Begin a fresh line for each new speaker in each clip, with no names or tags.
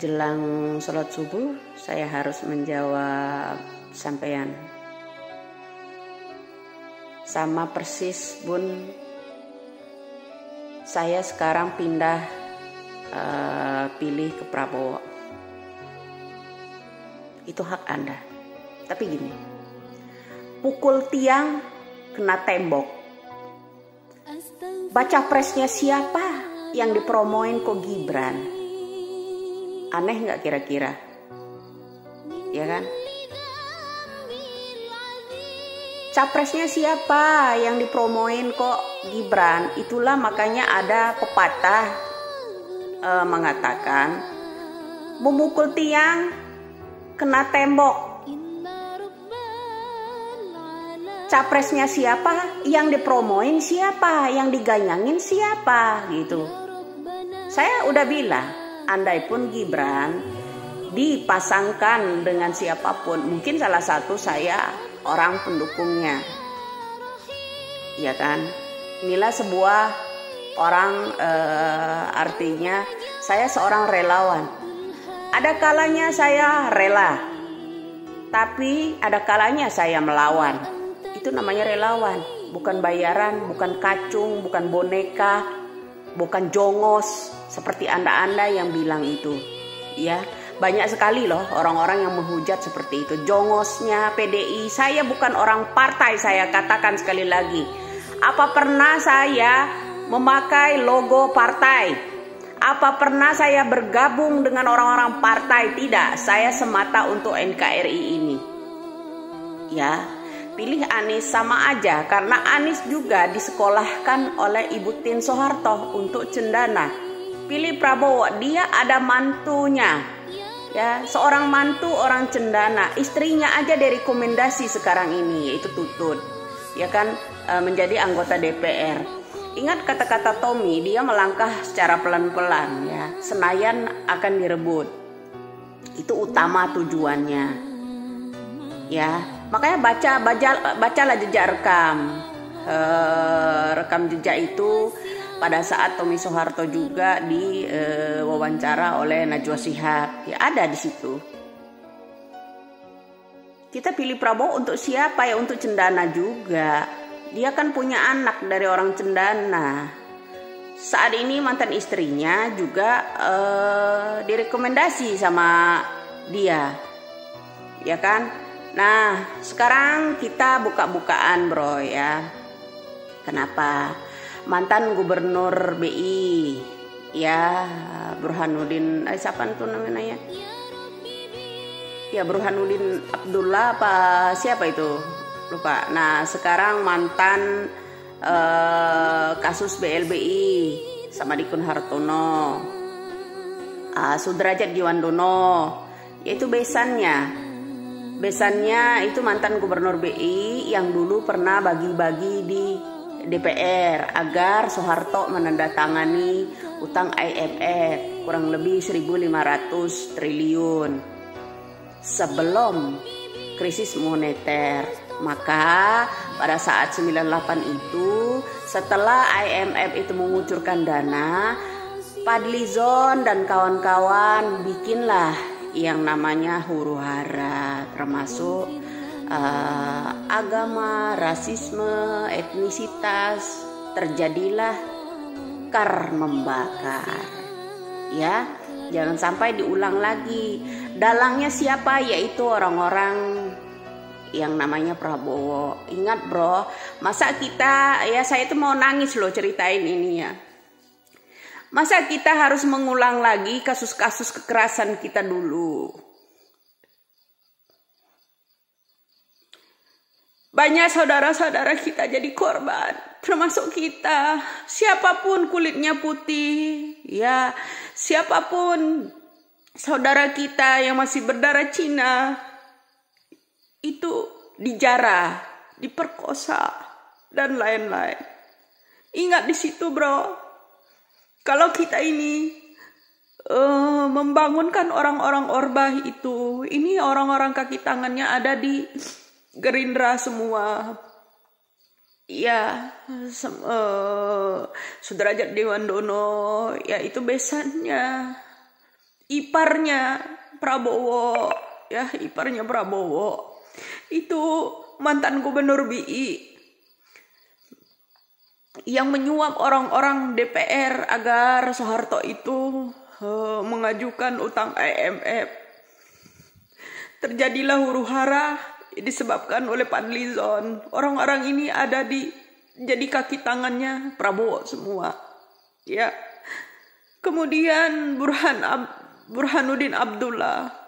Jelang sholat subuh, saya harus menjawab sampean. Sama persis Bun, saya sekarang pindah pilih ke Prabowo. Itu hak Anda. Tapi gini, pukul tiang kena tembok. Baca presnya siapa yang dipromoin kok Gibran? Aneh nggak kira-kira? Ya kan? Capresnya siapa yang dipromoin kok Gibran? Itulah makanya ada pepatah mengatakan memukul tiang kena tembok. Capresnya siapa, yang dipromoin siapa, yang diganyangin siapa gitu. Saya udah bilang, andai pun Gibran dipasangkan dengan siapapun, mungkin salah satu saya orang pendukungnya, ya kan. Inilah sebuah orang, artinya saya seorang relawan. Ada kalanya saya rela, tapi ada kalanya saya melawan. Itu namanya relawan, bukan bayaran, bukan kacung, bukan boneka, bukan jongos seperti anda-anda yang bilang itu. Ya, banyak sekali loh orang-orang yang menghujat seperti itu. Jongosnya PDI, saya bukan orang partai, saya katakan sekali lagi. Apa pernah saya memakai logo partai? Apa pernah saya bergabung dengan orang-orang partai? Tidak, saya semata untuk NKRI ini. Ya, pilih Anies sama aja, karena Anies juga disekolahkan oleh Ibu Tien Soeharto untuk cendana. Pilih Prabowo, dia ada mantunya, ya, seorang mantu orang cendana, istrinya aja direkomendasi sekarang ini, yaitu Tutut, ya kan, menjadi anggota DPR. Ingat kata-kata Tommy, dia melangkah secara pelan-pelan, ya, Senayan akan direbut, itu utama tujuannya, ya. Makanya bacalah jejak rekam jejak itu pada saat Tommy Soeharto juga diwawancara oleh Najwa Shihab, ya ada di situ. Kita pilih Prabowo untuk siapa? Ya untuk cendana juga. Dia kan punya anak dari orang cendana. Saat ini mantan istrinya juga direkomendasi sama dia, ya kan? Nah, sekarang kita buka-bukaan bro ya. Kenapa? Mantan gubernur BI, ya, Burhanuddin, siapa itu namanya? Ya, Burhanuddin Abdullah apa siapa itu? Lupa. Nah, sekarang mantan kasus BLBI sama Dikun Hartono, Sudrajat Djiwandono, yaitu besannya itu mantan gubernur BI yang dulu pernah bagi-bagi di DPR agar Soeharto menandatangani utang IMF kurang lebih 1.500 triliun sebelum krisis moneter. Maka pada saat 98 itu, setelah IMF itu mengucurkan dana, Fadlizon dan kawan-kawan bikinlah yang namanya huru-hara, termasuk agama, rasisme, etnisitas. Terjadilah kar membakar, ya, jangan sampai diulang lagi. Dalangnya siapa? Yaitu orang-orang yang namanya Prabowo. Ingat bro, masa kita, ya saya tuh mau nangis loh ceritain ini ya. Masa kita harus mengulang lagi kasus-kasus kekerasan kita dulu? Banyak saudara-saudara kita jadi korban, termasuk kita. Siapapun kulitnya putih, ya, siapapun saudara kita yang masih berdarah Cina, itu dijarah, diperkosa, dan lain-lain. Ingat di situ bro, kalau kita ini membangunkan orang-orang Orbah itu, ini orang-orang kaki tangannya ada di Gerindra semua, ya, Sudrajat Djiwandono, ya itu besannya.
iparnya Prabowo, ya iparnya Prabowo itu mantan gubernur BI yang menyuap orang-orang DPR agar Soeharto itu mengajukan utang IMF. Terjadilah huru-hara disebabkan oleh Fadlizon. Orang-orang ini ada jadi kaki tangannya Prabowo semua. Ya. Kemudian Burhanuddin Abdullah.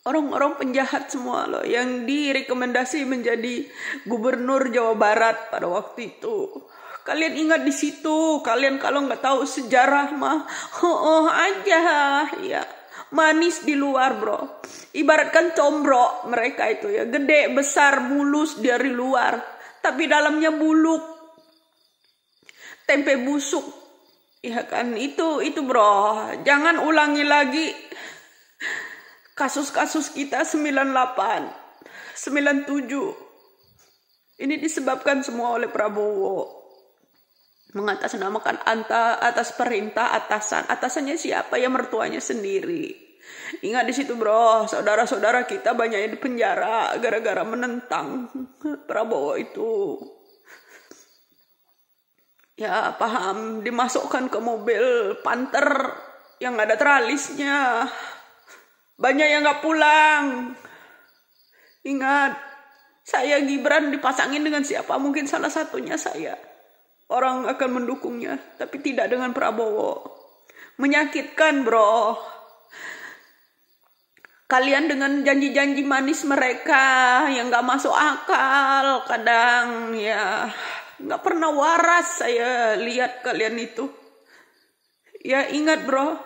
Orang-orang penjahat semua loh yang direkomendasi menjadi gubernur Jawa Barat pada waktu itu. Kalian ingat di situ, kalian kalau nggak tahu sejarah mah aja ya. Manis di luar bro, ibaratkan combro mereka itu ya, gede besar mulus dari luar tapi dalamnya buluk, tempe busuk ya kan. Itu bro, jangan ulangi lagi kasus-kasus kita 98 97. Ini disebabkan semua oleh Prabowo, mengatasnamakan atas perintah atasannya siapa? Ya mertuanya sendiri. Ingat di situ bro, saudara-saudara kita banyak yang di penjara gara-gara menentang Prabowo itu. Ya paham, dimasukkan ke mobil Panther yang ada tralisnya. Banyak yang gak pulang. Ingat, saya Gibran dipasangin dengan siapa? Mungkin salah satunya saya. Orang akan mendukungnya, tapi tidak dengan Prabowo. Menyakitkan bro. Kalian dengan janji-janji manis mereka yang gak masuk akal. Kadang ya gak pernah waras saya lihat kalian itu. Ya ingat bro,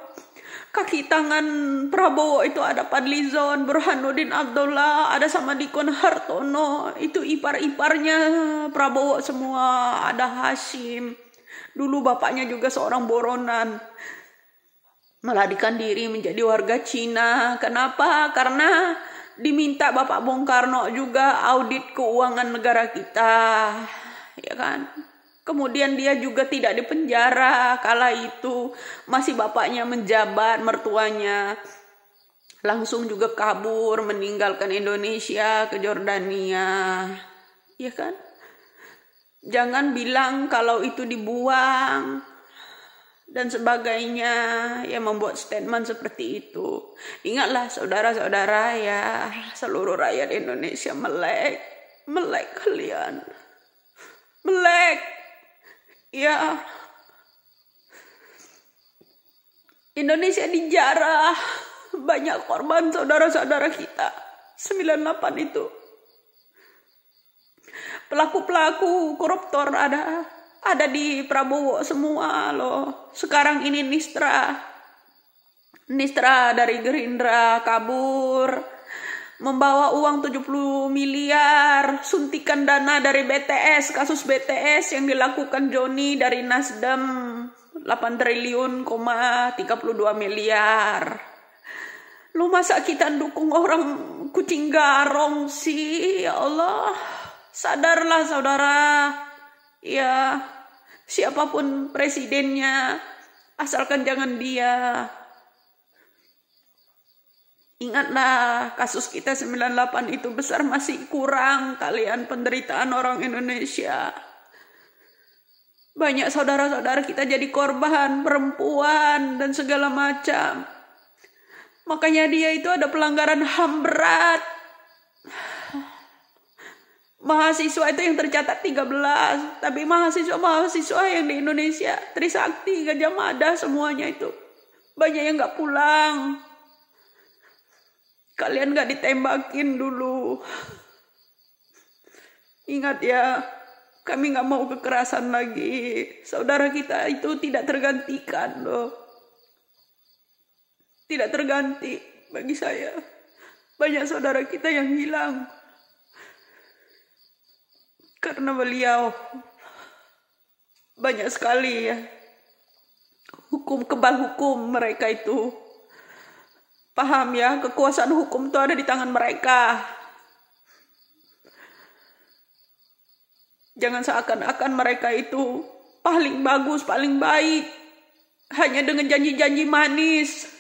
kaki tangan Prabowo itu ada Fadlizon, Burhanuddin Abdullah, ada Samadikun Hartono, itu ipar-iparnya Prabowo semua, ada Hashim. Dulu bapaknya juga seorang boronan, melarikan diri menjadi warga Cina. Kenapa? Karena diminta Bapak Bung Karno juga audit keuangan negara kita, ya kan? Kemudian dia juga tidak dipenjara kala itu, masih bapaknya menjabat, mertuanya langsung juga kabur meninggalkan Indonesia ke Jordania, ya kan? Jangan bilang kalau itu dibuang dan sebagainya, ya membuat statement seperti itu. Ingatlah saudara-saudara ya, seluruh rakyat Indonesia melek kalian, melek. Ya, Indonesia dijarah, banyak korban saudara-saudara kita. 98 itu. Pelaku-pelaku koruptor ada di Prabowo semua loh. Sekarang ini Nistra dari Gerindra kabur. Membawa uang 70 miliar suntikan dana dari BTS, kasus BTS yang dilakukan Joni dari Nasdem 8 triliun, 32 miliar. Lu masa kita dukung orang kucing garong sih? Ya Allah, sadarlah saudara. Ya, siapapun presidennya, asalkan jangan dia. Ingatlah, kasus kita 98 itu besar, masih kurang kalian penderitaan orang Indonesia. Banyak saudara-saudara kita jadi korban, perempuan, dan segala macam. Makanya dia itu ada pelanggaran HAM berat. Mahasiswa itu yang tercatat 13. Tapi mahasiswa yang di Indonesia, Trisakti, Gajah Mada, semuanya itu. Banyak yang gak pulang. Kalian gak ditembakin dulu. Ingat ya, kami gak mau kekerasan lagi. Saudara kita itu tidak tergantikan loh. Tidak terganti bagi saya. Banyak saudara kita yang hilang. Karena beliau banyak sekali ya. Kebal hukum mereka itu. Paham ya, kekuasaan hukum itu ada di tangan mereka. Jangan seakan-akan mereka itu paling bagus, paling baik. Hanya dengan janji-janji manis.